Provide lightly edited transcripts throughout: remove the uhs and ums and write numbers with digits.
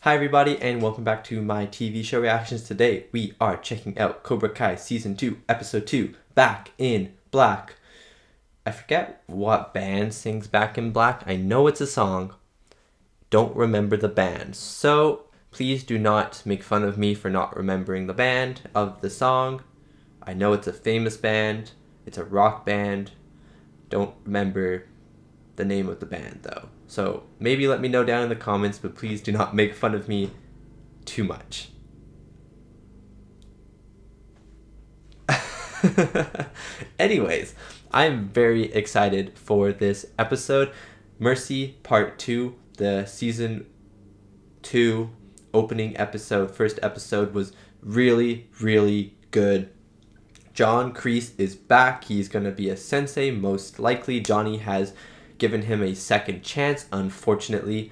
Hi everybody and welcome back to my TV show reactions. Today we are checking out Cobra Kai Season 2, Episode 2, Back in Black. I forget what band sings Back in Black. I know it's a song. Don't remember the band. So please do not make fun of me for not remembering the band of the song. I know it's a famous band. It's a rock band. Don't remember the name of the band though. So maybe let me know down in the comments, but please do not make fun of me too much. Anyways, I'm very excited for this episode. Mercy Part 2, the Season 2 opening episode, first episode was really, really good. John Kreese is back. He's going to be a sensei, most likely. Johnny has given him a second chance, unfortunately.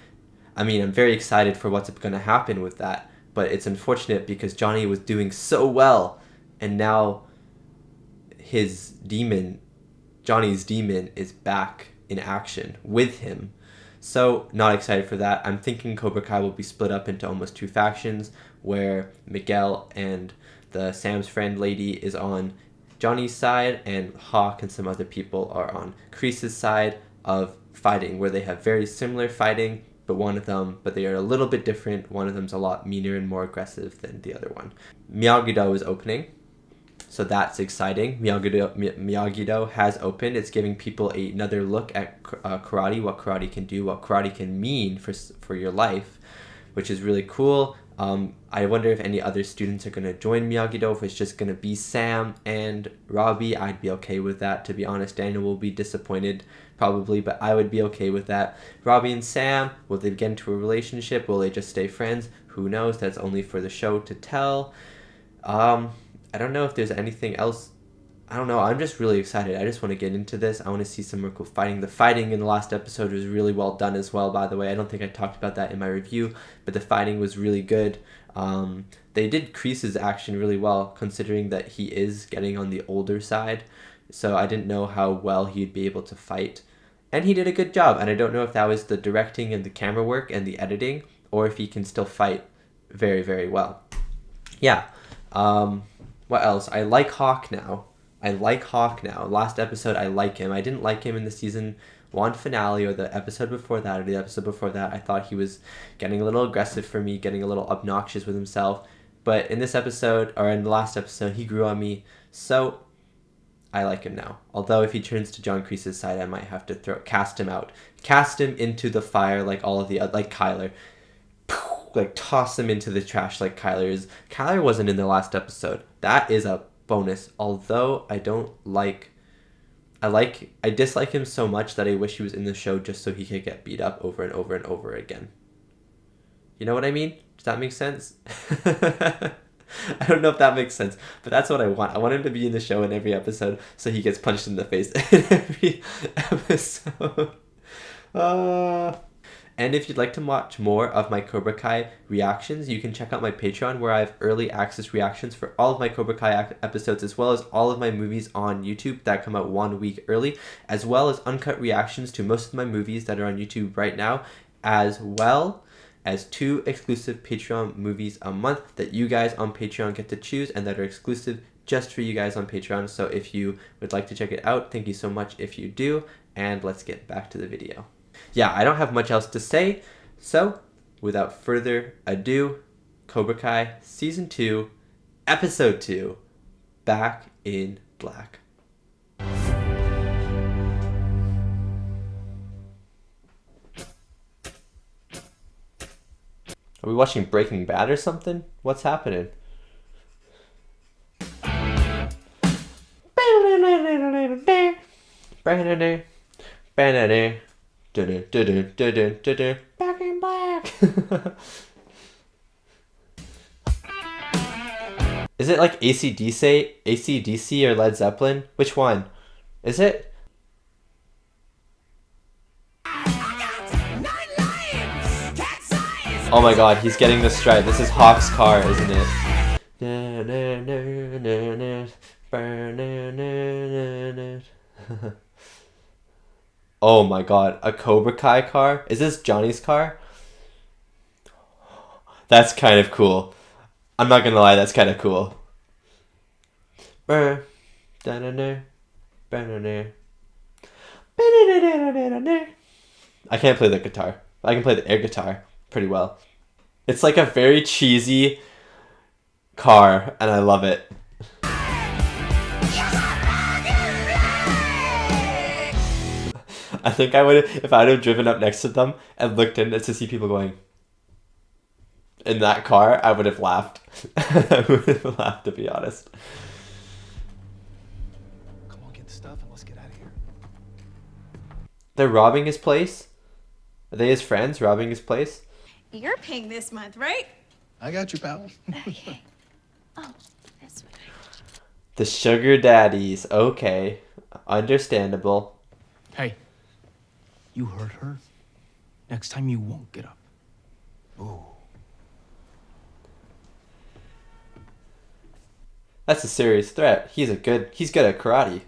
I mean, I'm very excited for what's going to happen with that, but it's unfortunate because Johnny was doing so well, and now his demon, Johnny's demon, is back in action with him. So, not excited for that. I'm thinking Cobra Kai will be split up into almost two factions, where Miguel and the Sam's friend lady is on Johnny's side, and Hawk and some other people are on Kreese's side of fighting, where they have very similar fighting, but they are a little bit different. One of them's a lot meaner and more aggressive than the other one. Miyagi-Do is opening, so that's exciting. Miyagi-Do has opened. It's giving people another look at karate, what karate can do, what karate can mean for your life, which is really cool. I wonder if any other students are going to join Miyagi-Do, if it's just going to be Sam and Robbie. I'd be okay with that, to be honest. Daniel will be disappointed, probably, but I would be okay with that. Robbie and Sam, will they get into a relationship? Will they just stay friends? Who knows? That's only for the show to tell. I don't know if there's anything else. I don't know. I'm just really excited. I just want to get into this. I want to see some more cool fighting. The fighting in the last episode was really well done as well, by the way. I don't think I talked about that in my review, but the fighting was really good. They did Kreese's action really well, considering that he is getting on the older side. So I didn't know how well he'd be able to fight. And he did a good job. And I don't know if that was the directing and the camera work and the editing, or if he can still fight very, very well. Yeah. What else? I like Hawk now. Last episode, I like him. I didn't like him in the season 1 finale or the episode before that or the episode before that. I thought he was getting a little aggressive for me, getting a little obnoxious with himself. But in this episode, or in the last episode, he grew on me. So I like him now. Although if he turns to John Kreese's side, I might have to cast him out. Cast him into the fire like all of the like Kyler. Like toss him into the trash like Kyler is. Kyler wasn't in the last episode. That is a bonus. Although I dislike him so much that I wish he was in the show just so he could get beat up over and over and over again. You know what I mean? Does that make sense? I don't know if that makes sense, but that's what I want. I want him to be in the show in every episode so he gets punched in the face in every episode. And if you'd like to watch more of my Cobra Kai reactions, you can check out my Patreon, where I have early access reactions for all of my Cobra Kai episodes, as well as all of my movies on YouTube that come out 1 week early, as well as uncut reactions to most of my movies that are on YouTube right now, as well as 2 exclusive Patreon movies a month that you guys on Patreon get to choose and that are exclusive just for you guys on Patreon. So if you would like to check it out, thank you so much if you do, and let's get back to the video. Yeah, I don't have much else to say, so without further ado, Cobra Kai Season 2, Episode 2, Back in Black. Are we watching Breaking Bad or something? What's happening? Back in Black. Is it like AC/DC or Led Zeppelin? Which one? Is it? Oh my god, he's getting the stride. This is Hawk's car, isn't it? Oh my god, a Cobra Kai car? Is this Johnny's car? That's kind of cool. I'm not gonna lie, that's kind of cool. I can't play the guitar. I can play the air guitar pretty well. It's like a very cheesy car, and I love it. I think I would, if I would have driven up next to them and looked in to see people going in that car, I would have laughed. I would have laughed, to be honest. Come on, get the stuff and let's get out of here. They're robbing his place? Are they his friends robbing his place? You're paying this month, right? I got you, pal. Okay. Oh, this way. The sugar daddies. Okay. Understandable. Hey, you hurt her? Next time you won't get up. Ooh. That's a serious threat. He's good at karate.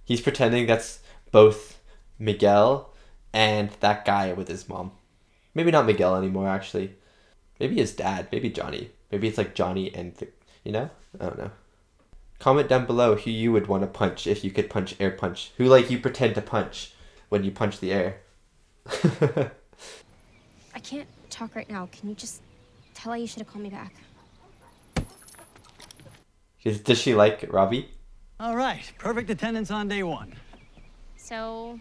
He's pretending that's both Miguel and that guy with his mom. Maybe not Miguel anymore, actually. Maybe his dad. Maybe Johnny. Maybe it's like Johnny and, I don't know. Comment down below who you would want to punch if you could punch air punch. Who, like, you pretend to punch when you punch the air. I can't talk right now. Can you just tell Aisha to call me back? Does she like Robbie? All right, perfect attendance on day one. So,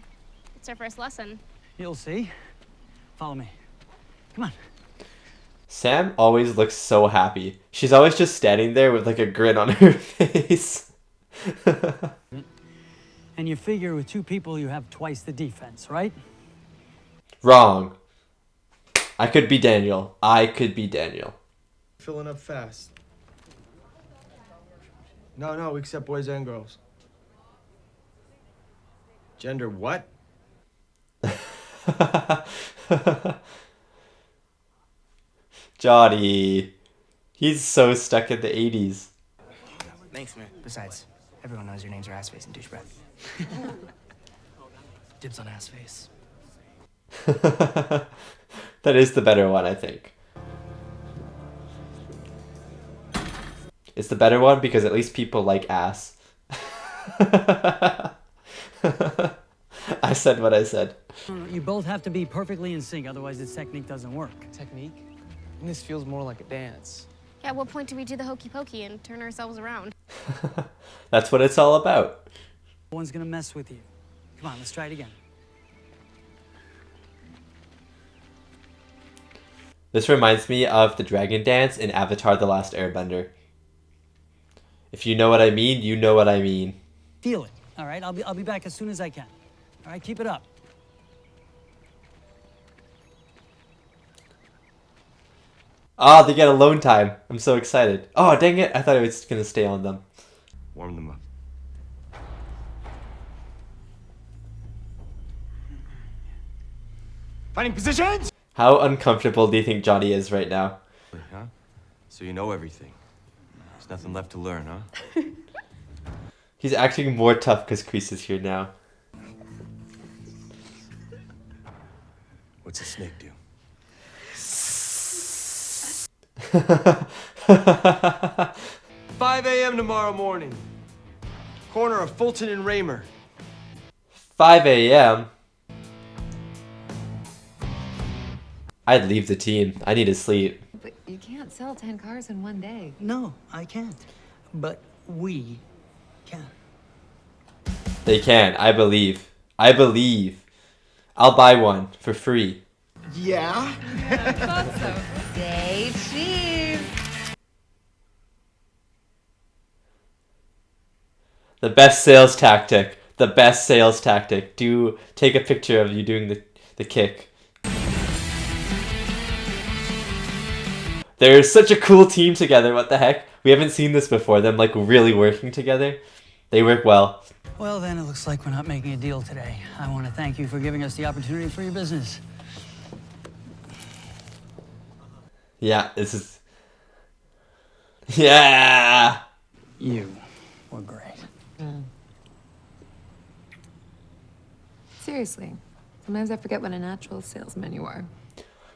it's our first lesson. You'll see. Follow me. Come on. Sam always looks so happy. She's always just standing there with like a grin on her face. And you figure with two people you have twice the defense, right? Wrong. I could be Daniel. Filling up fast. No, we accept boys and girls. Gender what? Johnny. He's so stuck in the 80s. Thanks, man. Besides, everyone knows your names are Assface and Douche Breath. Dibs on Assface. That is the better one, I think. It's the better one because at least people like ass. I said what I said. You both have to be perfectly in sync, otherwise this technique doesn't work. Technique? And this feels more like a dance. Yeah, at what point do we do the hokey pokey and turn ourselves around? That's what it's all about. No one's gonna mess with you. Come on, let's try it again. This reminds me of the dragon dance in Avatar: The Last Airbender. If you know what I mean, you know what I mean. Feel it, all right? I'll be back as soon as I can. All right, keep it up. Ah, they get alone time. I'm so excited. Oh, dang it. I thought it was going to stay on them. Warm them up. Fighting positions! How uncomfortable do you think Johnny is right now? Huh? So you know everything. There's nothing left to learn, huh? He's acting more tough because Kreese is here now. What's a snake do? 5 a.m. tomorrow morning. Corner of Fulton and Raymer. 5 a.m. I'd leave the team. I need to sleep. But you can't sell 10 cars in one day. No, I can't. But we can. They can. I believe. I believe. I'll buy one for free. Yeah? Stay cheap. The best sales tactic. The best sales tactic. Take a picture of you doing the kick. They're such a cool team together. What the heck? We haven't seen this before. Them like really working together. They work well. Well, then it looks like we're not making a deal today. I want to thank you for giving us the opportunity for your business. Yeah, this is... Yeah! You were great. Seriously, sometimes I forget what a natural salesman you are.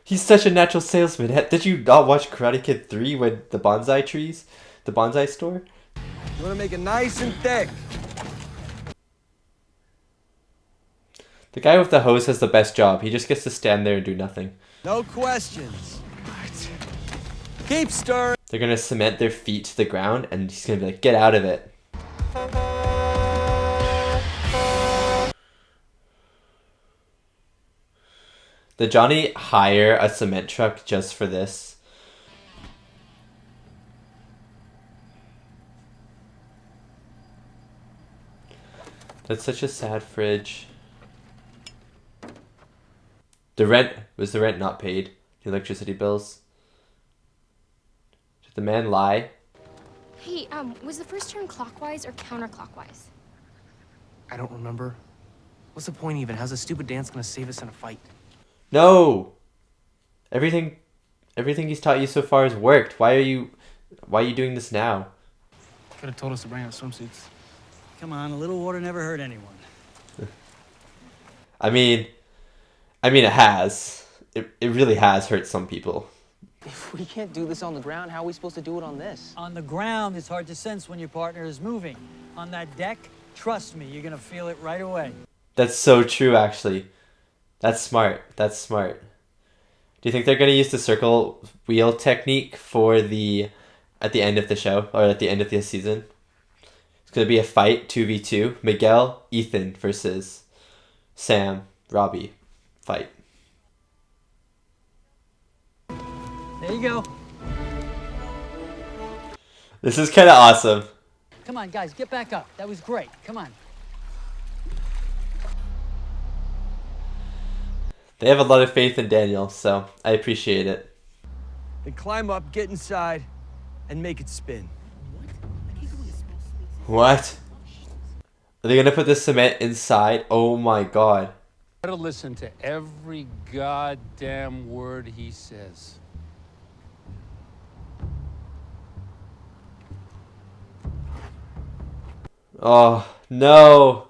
He's such a natural salesman. Did you not watch Karate Kid 3 when the bonsai store? You want to make it nice and thick. The guy with the hose has the best job. He just gets to stand there and do nothing. No questions. Keep stirring. They're gonna cement their feet to the ground and he's gonna be like, get out of it. Did Johnny hire a cement truck just for this? That's such a sad fridge. Was the rent not paid? The electricity bills? Did the man lie? Hey, was the first turn clockwise or counterclockwise? I don't remember. What's the point even? How's a stupid dance gonna save us in a fight? No! Everything he's taught you so far has worked. Why are you doing this now? Could have told us to bring our swimsuits. Come on, a little water never hurt anyone. I mean it has. It really has hurt some people. If we can't do this on the ground, how are we supposed to do it on this? On the ground, it's hard to sense when your partner is moving. On that deck, trust me, you're gonna feel it right away. That's so true, actually. That's smart. That's smart. Do you think they're gonna use the circle wheel technique at the end of the show or at the end of the season? It's gonna be a fight 2v2. Miguel, Ethan versus Sam, Robbie. Fight. There you go. This is kind of awesome. Come on, guys, get back up. That was great. Come on. They have a lot of faith in Daniel, so I appreciate it. Then climb up, get inside, and make it spin. What? Are they gonna put the cement inside? Oh my god. Gotta listen to every goddamn word he says. Oh, no.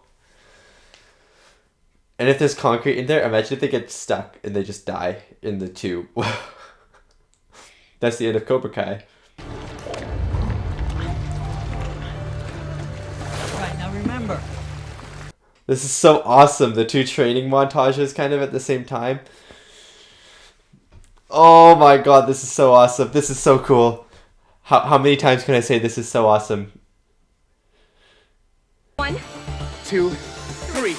And if there's concrete in there, imagine if they get stuck and they just die in the tube. That's the end of Cobra Kai. Right, now remember. This is so awesome. The two training montages kind of at the same time. Oh my god, this is so awesome. This is so cool. How many times can I say this is so awesome? 1, 2, 3.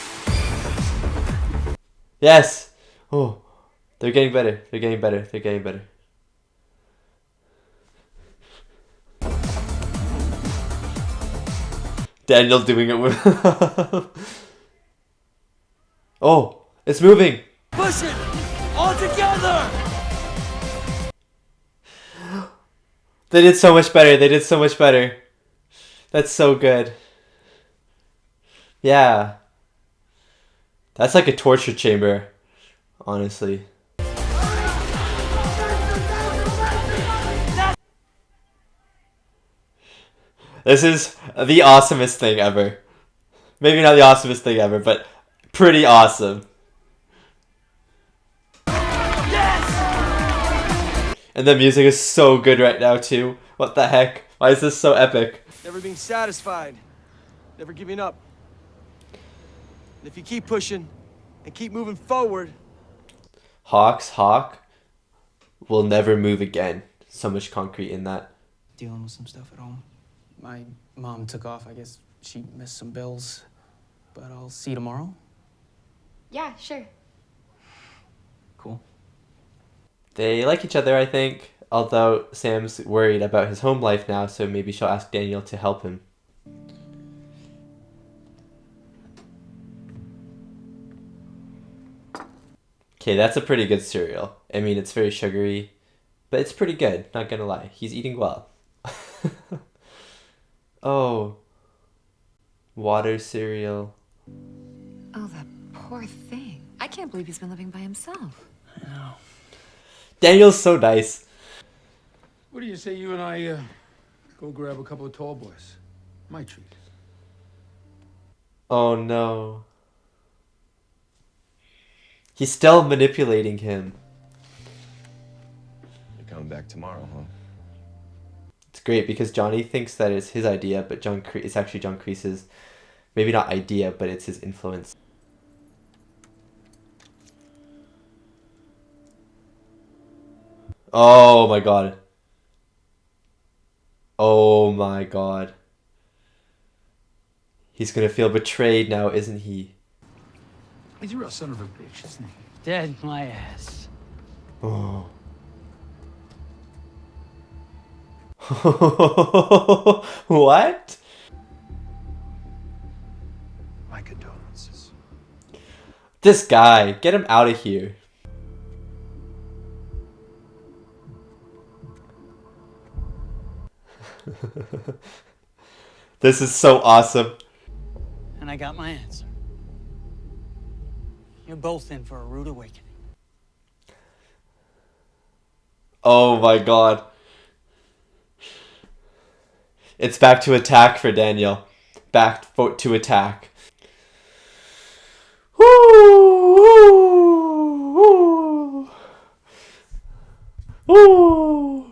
Yes! Oh, they're getting better. They're getting better. They're getting better. Daniel doing it with... Oh, it's moving! Push it! All together! They did so much better. They did so much better. That's so good. Yeah. That's like a torture chamber, honestly. This is the awesomest thing ever. Maybe not the awesomest thing ever, but pretty awesome. Yes! And the music is so good right now too. What the heck? Why is this so epic? Never being satisfied. Never giving up. And if you keep pushing and keep moving forward... Hawk will never move again. So much concrete in that. Dealing with some stuff at home. My mom took off. I guess she missed some bills. But I'll see you tomorrow. Yeah, sure. Cool. They like each other, I think. Although Sam's worried about his home life now, so maybe she'll ask Daniel to help him. Okay, that's a pretty good cereal. I mean, it's very sugary, but it's pretty good, not gonna lie. He's eating well. Oh. Water cereal. Oh, that poor thing. I can't believe he's been living by himself. I know. Daniel's so nice. What do you say you and I go grab a couple of tall boys? My treat. Oh no. He's still manipulating him. Coming back tomorrow, huh? It's great because Johnny thinks that it's his idea, but it's actually John Kreese's, maybe not idea, but it's his influence. Oh my god. Oh my god. He's gonna feel betrayed now, isn't he? He's a real son of a bitch, isn't he? Dead my ass. Oh. What? My condolences. This guy, get him out of here. This is so awesome. And I got my answer. You're both in for a rude awakening. Oh my god. It's back to attack for Daniel. To attack. Woo! Woo! Woo! Woo!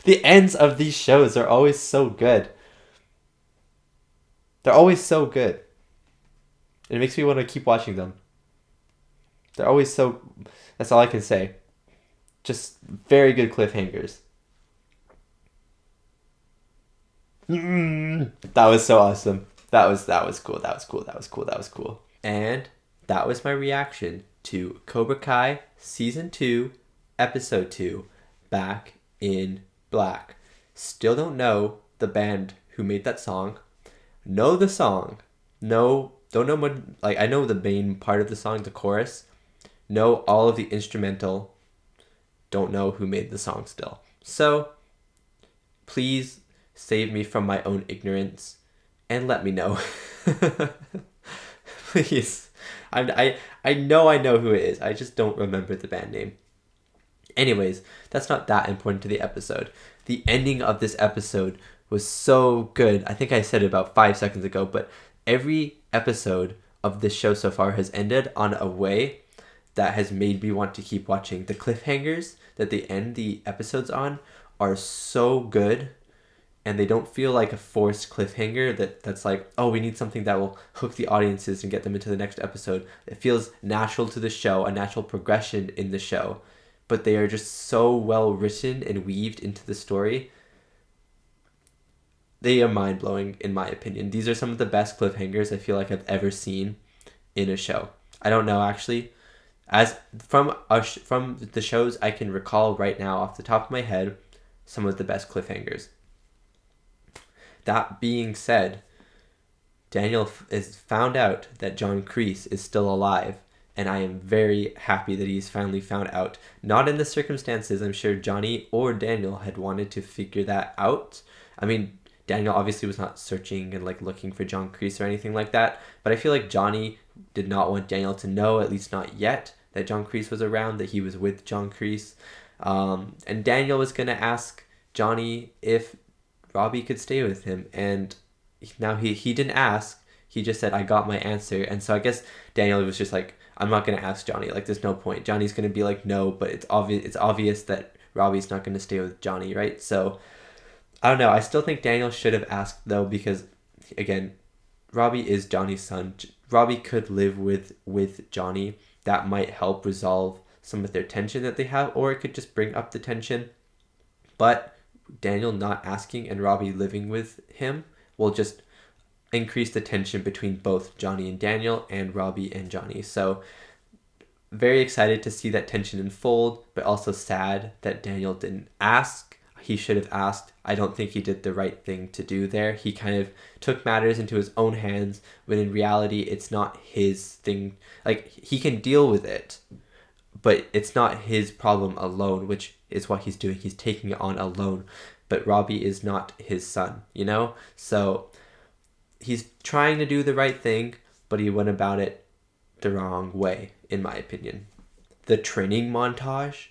The ends of these shows are always so good. They're always so good. It makes me want to keep watching them. They're always so... That's all I can say. Just very good cliffhangers. That was so awesome. That was cool. That was cool. And that was my reaction to Cobra Kai Season 2, Episode 2, Back in Black. Still don't know the band who made that song. Know the song. No, don't know what... Like, I know the main part of the song, the chorus. Know all of the instrumental. Don't know who made the song still. So, please save me from my own ignorance and let me know. Please. I know who it is. I just don't remember the band name. Anyways, that's not that important to the episode. The ending of this episode was so good. I think I said it about 5 seconds ago, but every episode of this show so far has ended on a way that has made me want to keep watching. The cliffhangers that they end the episodes on are so good, and they don't feel like a forced cliffhanger that's like, oh, we need something that will hook the audiences and get them into the next episode. It feels natural to the show, a natural progression in the show, but they are just so well written and weaved into the story. They are mind-blowing, in my opinion. These are some of the best cliffhangers I feel like I've ever seen in a show. I don't know, actually. As from the shows I can recall right now off the top of my head, some of the best cliffhangers. That being said, Daniel is found out that John Kreese is still alive, and I am very happy that he's finally found out. Not in the circumstances I'm sure Johnny or Daniel had wanted to figure that out. I mean, Daniel obviously was not searching and like looking for John Kreese or anything like that, but I feel like Johnny did not want Daniel to know, at least not yet, that John Kreese was around, that he was with John Kreese. And Daniel was going to ask Johnny if Robbie could stay with him, and now he didn't ask. He just said, I got my answer. And so I guess Daniel was just like, I'm not going to ask Johnny. Like, there's no point. Johnny's going to be like, no, but it's obvious that Robbie's not going to stay with Johnny, right? So, I don't know. I still think Daniel should have asked, though, because, again, Robbie is Johnny's son. Robbie could live with Johnny. That might help resolve some of their tension that they have, or it could just bring up the tension. But Daniel not asking and Robbie living with him will just increase the tension between both Johnny and Daniel and Robbie and Johnny. So very excited to see that tension unfold, but also sad that Daniel didn't ask. He should have asked. I don't think he did the right thing to do there. He kind of took matters into his own hands, when in reality it's not his thing. Like, he can deal with it, but it's not his problem alone, which is what he's doing. He's taking it on alone. But Robbie is not his son, you know? So he's trying to do the right thing, but he went about it the wrong way, in my opinion. The training montage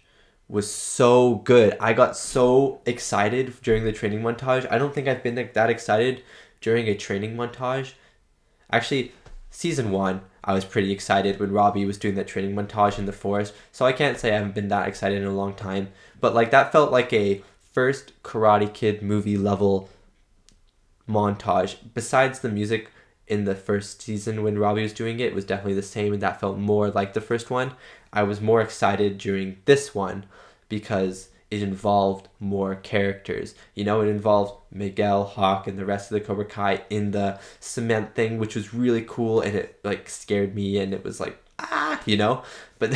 was so good. I got so excited during the training montage. I don't think I've been that excited during a training montage. Actually, season 1, I was pretty excited when Robbie was doing that training montage in the forest. So I can't say I haven't been that excited in a long time. But like that felt like a first Karate Kid movie level montage. Besides the music in the first season when Robbie was doing it, it was definitely the same, and that felt more like the first one. I was more excited during this one because it involved more characters. You know, it involved Miguel, Hawk, and the rest of the Cobra Kai in the cement thing, which was really cool, and it like scared me, and it was like, you know? But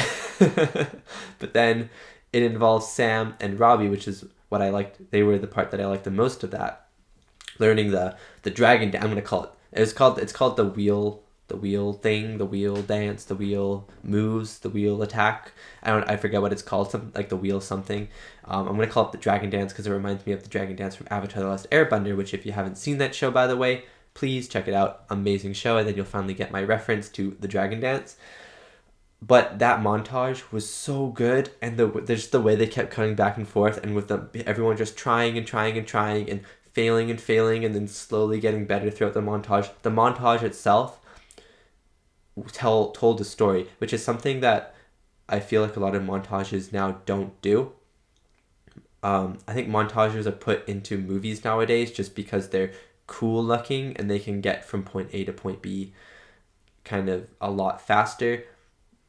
but then it involves Sam and Robbie, which is what I liked. They were the part that I liked the most of that. Learning the dragon dance, I'm gonna call it. It's called the wheel thing, the wheel dance, the wheel moves, the wheel attack. I forget what it's called, something like the wheel something. I'm gonna call it the dragon dance because it reminds me of the dragon dance from Avatar: The Last Airbender, which if you haven't seen that show, by the way, please check it out. Amazing show, and then you'll finally get my reference to the dragon dance. But that montage was so good, and there's the way they kept cutting back and forth, and with everyone just trying and trying and trying and failing and failing, and then slowly getting better throughout the montage. The montage itself told a story, which is something that I feel like a lot of montages now don't do. I think montages are put into movies nowadays just because they're cool looking and they can get from point A to point B kind of a lot faster.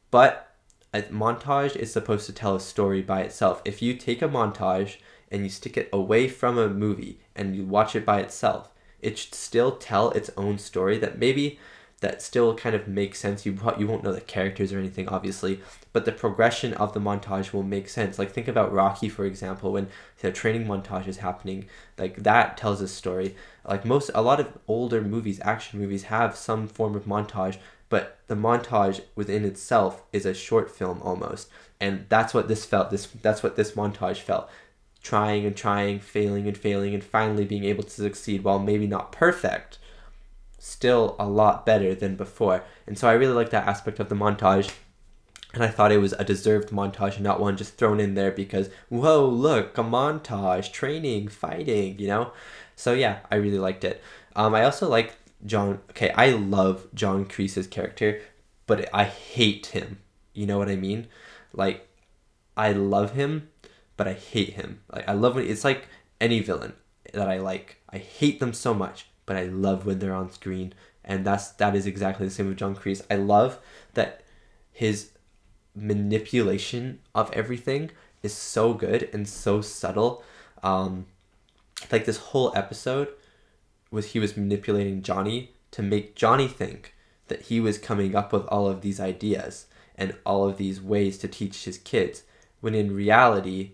But a montage is supposed to tell a story by itself. If you take a montage and you stick it away from a movie and you watch it by itself, it should still tell its own story that still kind of makes sense. You won't know the characters or anything, obviously, but the progression of the montage will make sense. Like think about Rocky, for example, when the training montage is happening, like that tells a story. Like a lot of older movies, action movies, have some form of montage, but the montage within itself is a short film almost, and that's what this felt. That's what this montage felt. Trying and trying, failing and failing, and finally being able to succeed, while maybe not perfect, still a lot better than before. And so I really like that aspect of the montage, and I thought it was a deserved montage and not one just thrown in there because, whoa, look, a montage, training, fighting, you know? So yeah, I really liked it. I also like I love John Kreese's character, but I hate him. You know what I mean? Like, I love him, but I hate him. Like, I love when it's like any villain that I like. I hate them so much, but I love when they're on screen, and that is exactly the same with John Kreese. I love that his manipulation of everything is so good and so subtle. Like this whole episode he was manipulating Johnny to make Johnny think that he was coming up with all of these ideas and all of these ways to teach his kids, when in reality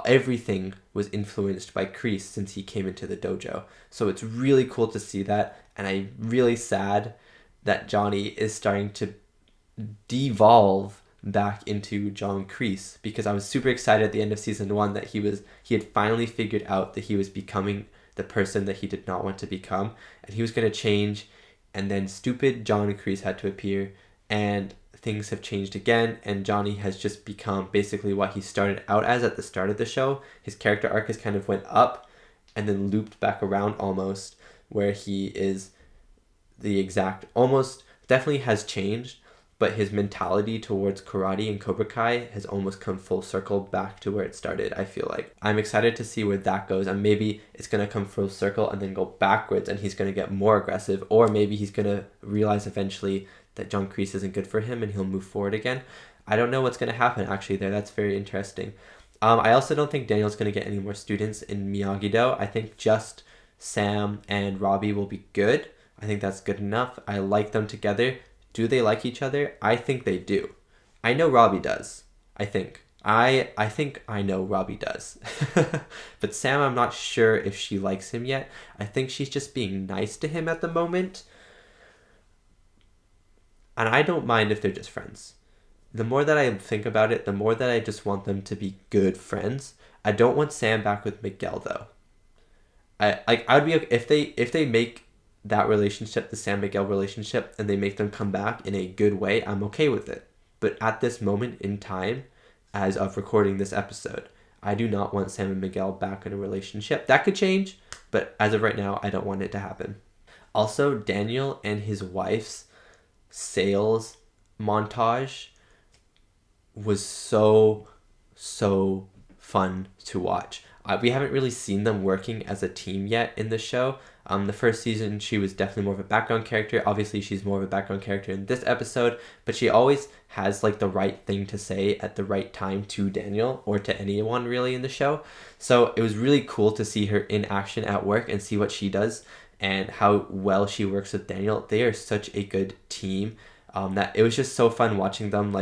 everything was influenced by Kreese since he came into the dojo. So it's really cool to see that, and I'm really sad that Johnny is starting to devolve back into John Kreese, because I was super excited at the end of season 1 that he had finally figured out that he was becoming the person that he did not want to become, and he was going to change, and then stupid John Kreese had to appear, and things have changed again, and Johnny has just become basically what he started out as at the start of the show. His character arc has kind of went up and then looped back around almost, where he is the exact, almost definitely has changed, but his mentality towards karate and Cobra Kai has almost come full circle back to where it started, I feel like. I'm excited to see where that goes, and maybe it's going to come full circle and then go backwards and he's going to get more aggressive, or maybe he's going to realize eventually that John Kreese isn't good for him and he'll move forward again. I don't know what's going to happen actually there. That's very interesting. I also don't think Daniel's going to get any more students in Miyagi-Do. I think just Sam and Robbie will be good. I think that's good enough. I like them together. Do they like each other? I think they do. I know Robbie does. I think I know Robbie does. But Sam, I'm not sure if she likes him yet. I think she's just being nice to him at the moment. And I don't mind if they're just friends. The more that I think about it, the more that I just want them to be good friends. I don't want Sam back with Miguel though. I'd be okay if they make that relationship, the Sam Miguel relationship, and they make them come back in a good way, I'm okay with it. But at this moment in time, as of recording this episode, I do not want Sam and Miguel back in a relationship. That could change, but as of right now, I don't want it to happen. Also, Daniel and his wife's sales montage was so fun to watch. We haven't really seen them working as a team yet in the show. The first season, she was definitely more of a background character. Obviously, she's more of a background character in this episode, but she always has like the right thing to say at the right time to Daniel or to anyone really in the show. So it was really cool to see her in action at work and see what she does and how well she works with Daniel. They are such a good team that it was just so fun watching them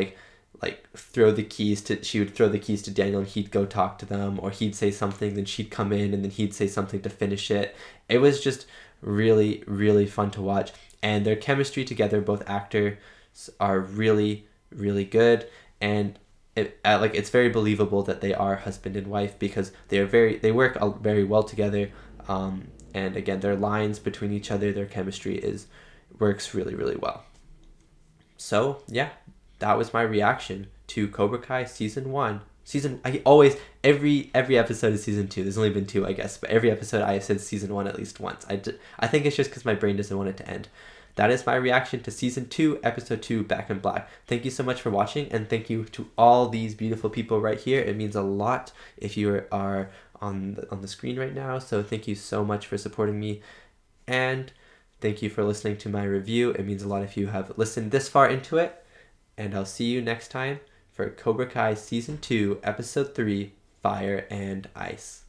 she would throw the keys to Daniel and he'd go talk to them, or he'd say something, then she'd come in and then he'd say something to finish it. It was just really, really fun to watch. And their chemistry together, both actors are really, really good. And it's very believable that they are husband and wife because they work very well together. And again, their lines between each other, their chemistry works really, really well. So yeah, that was my reaction to Cobra Kai season 1. Every episode is season 2. There's only been 2, I guess, but every episode I said season 1 at least once. I think it's just because my brain doesn't want it to end. That is my reaction to season 2, episode 2, Back in Black. Thank you so much for watching, and thank you to all these beautiful people right here. It means a lot if you are on the screen right now. So thank you so much for supporting me, and thank you for listening to my review. It means a lot if you have listened this far into it. And I'll see you next time for Cobra Kai Season 2, Episode 3, Fire and Ice.